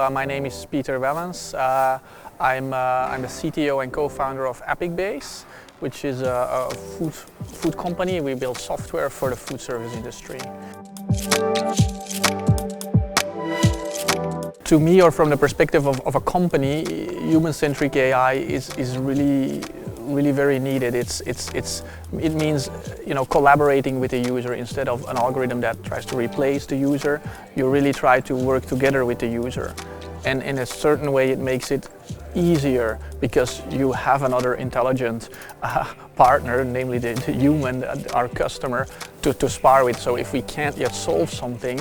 My name is Pieter Wellens. I'm the CTO and co-founder of EpicBase, which is a food company. We build software for the food service industry. To me, or from the perspective of a company, human-centric AI is really very needed. It means, collaborating with the user instead of an algorithm that tries to replace the user. You really try to work together with the user, and in a certain way it makes it easier because you have another intelligent partner, namely the human, our customer, to spar with. So if we can't yet solve something,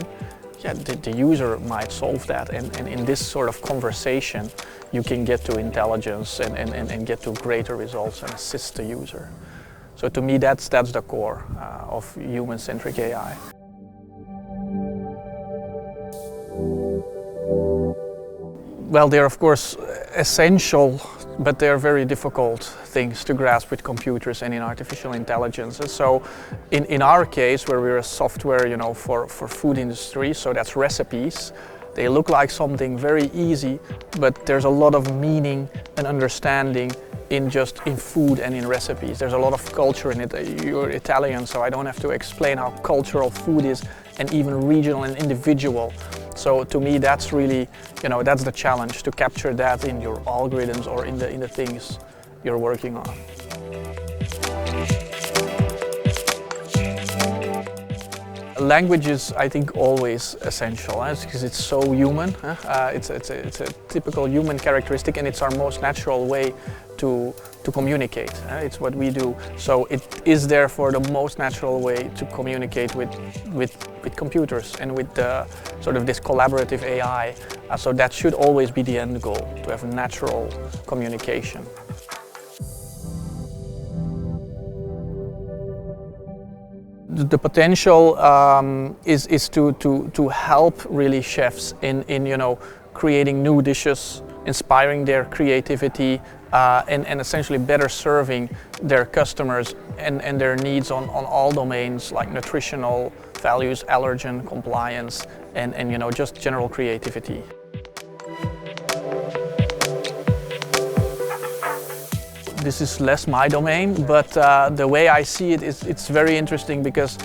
the user might solve that, and in this sort of conversation you can get to intelligence and get to greater results and assist the user. So to me that's the core of human-centric AI. Well, they're of course essential, but they're very difficult things to grasp with computers and in artificial intelligence. And so in our case, where we're a software for food industry, so that's recipes, they look like something very easy, but there's a lot of meaning and understanding in food and in recipes. There's a lot of culture in it. You're Italian, so I don't have to explain how cultural food is, and even regional and individual. So to me that's really, that's the challenge, to capture that in your algorithms or in the things you're working on. Language is, I think, always essential, because it's so human. It's a typical human characteristic, and it's our most natural way to communicate. It's what we do. So it is therefore the most natural way to communicate with computers and with sort of this collaborative AI. So that should always be the end goal, to have natural communication. The potential is to help really chefs in creating new dishes, inspiring their creativity, and essentially better serving their customers and their needs on all domains, like nutritional values, allergen compliance, and just general creativity. This is less my domain, but the way I see it is it's very interesting, because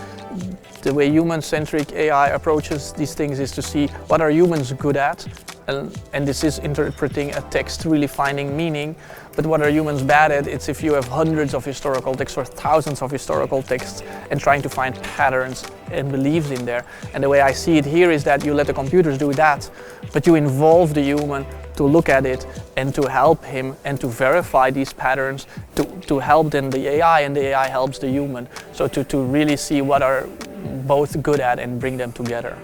the way human-centric AI approaches these things is to see what are humans good at, and this is interpreting a text, really finding meaning. But what are humans bad at? It's if you have hundreds of historical texts or thousands of historical texts and trying to find patterns and beliefs in there. And the way I see it here is that you let the computers do that, but you involve the human to look at it and to help him and to verify these patterns, to help then the AI, and the AI helps the human. So to really see what are both good at and bring them together.